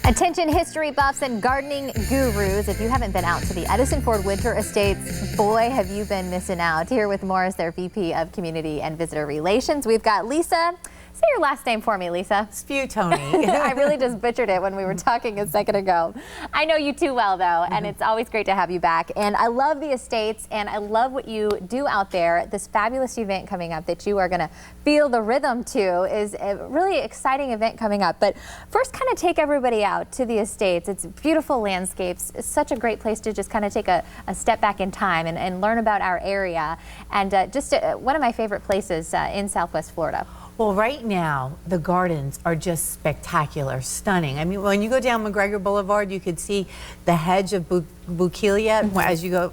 Attention history buffs and gardening gurus. If you haven't been out to the Edison Ford Winter Estates, boy, have you been missing out. Here with more is their VP of Community and Visitor Relations. We've got Lisa. Say your last name for me, Lisa. Sputoni. I really just butchered it when we were talking a second ago. I know you too well, though, and it's always great to have you back. And I love the estates, and I love what you do out there. This fabulous event coming up that you are going to feel the rhythm to is a really exciting event coming up. But first, kind of take everybody out to the estates. It's beautiful landscapes. It's such a great place to just kind of take a step back in time and learn about our area. And just one of my favorite places in Southwest Florida. Well, right now, the gardens are just spectacular, stunning. I mean, when you go down McGregor Boulevard, you could see the hedge of bougainvillea as you go,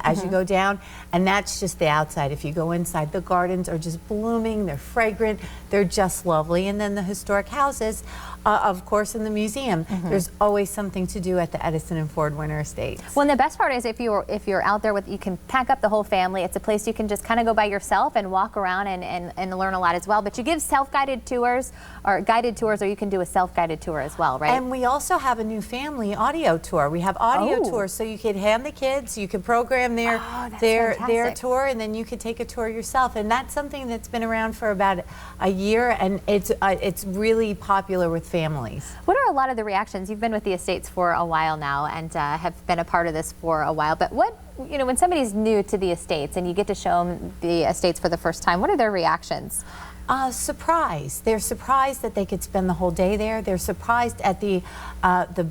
as you go down, and that's just the outside. If you go inside, the gardens are just blooming, they're fragrant, they're just lovely. And then the historic houses, of course, in the museum. There's always something to do at the Edison and Ford Winter Estates. Well, and the best part is if you're out there with, you can pack up the whole family. It's a place you can just kind of go by yourself and walk around and learn a lot as well. But you give self-guided tours or guided tours, or you can do a self-guided tour as well, right? And we also have a new family audio tour. We have audio tours, so you could hand the kids, you could program their tour, and then you could take a tour yourself. And that's something that's been around for about a year, and it's really popular with families. What are a lot of the reactions? You've been with the estates for a while now and have been a part of this for a while, but what, you know, when somebody's new to the estates and you get to show them the estates for the first time, what are their reactions? Surprised. They're surprised that they could spend the whole day there. They're surprised at the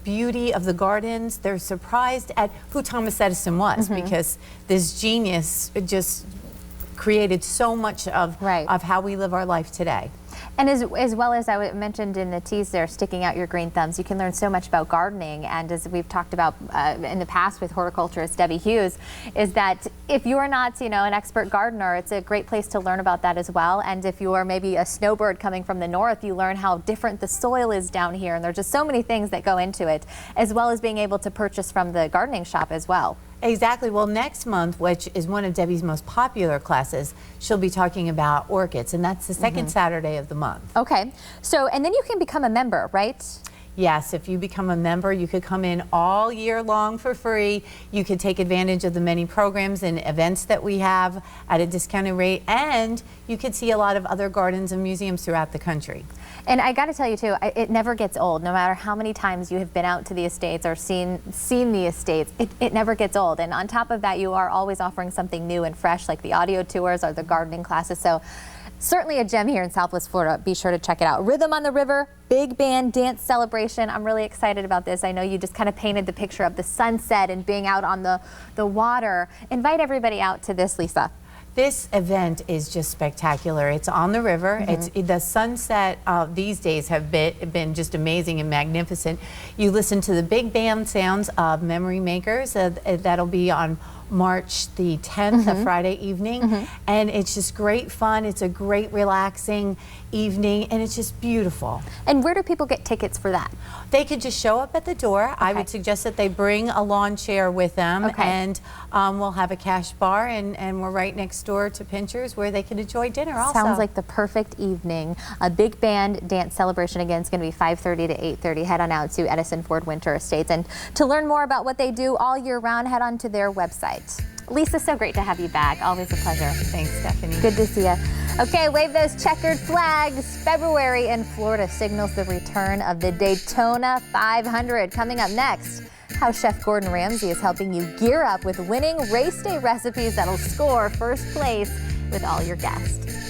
beauty of the gardens. They're surprised at who Thomas Edison was, because this genius just created so much of how we live our life today. And as well as I mentioned in the tease there, sticking out your green thumbs, you can learn so much about gardening. And as we've talked about in the past with horticulturist Debbie Hughes, is that if you're not, you know, an expert gardener, it's a great place to learn about that as well. And if you are maybe a snowbird coming from the north, you learn how different the soil is down here. And there's just so many things that go into it, as well as being able to purchase from the gardening shop as well. Exactly. Well, next month, which is one of Debbie's most popular classes, she'll be talking about orchids, and that's the second Saturday of the month. Okay. So, and then you can become a member, right? Yes, if you become a member, you could come in all year long for free. You could take advantage of the many programs and events that we have at a discounted rate, and you could see a lot of other gardens and museums throughout the country. And I got to tell you too, it never gets old. No matter how many times you have been out to the estates or seen the estates, it never gets old. And on top of that, you are always offering something new and fresh, like the audio tours or the gardening classes. So certainly a gem here in Southwest Florida. Be sure to check it out. Rhythm on the River, big band dance celebration. I'm really excited about this. I know you just kind of painted the picture of the sunset and being out on the water. Invite everybody out to this, Lisa. This event is just spectacular. It's on the river. The sunset these days have been just amazing and magnificent. You listen to the big band sounds of Memory Makers. That'll be on March the 10th, a Friday evening, and it's just great fun. It's a great relaxing evening, and it's just beautiful. And where do people get tickets for that? They could just show up at the door. I would suggest that they bring a lawn chair with them, and we'll have a cash bar, and we're right next door to Pincher's where they can enjoy dinner also. Sounds like the perfect evening. A big band dance celebration. Again, it's going to be 5:30 to 8:30. Head on out to Edison Ford Winter Estates, and to learn more about what they do all year round, head on to their website. Lisa, so great to have you back. Always a pleasure. Thanks, Stephanie. Good to see you. Okay, wave those checkered flags. February in Florida signals the return of the Daytona 500. Coming up next, how Chef Gordon Ramsay is helping you gear up with winning race day recipes that'll score first place with all your guests.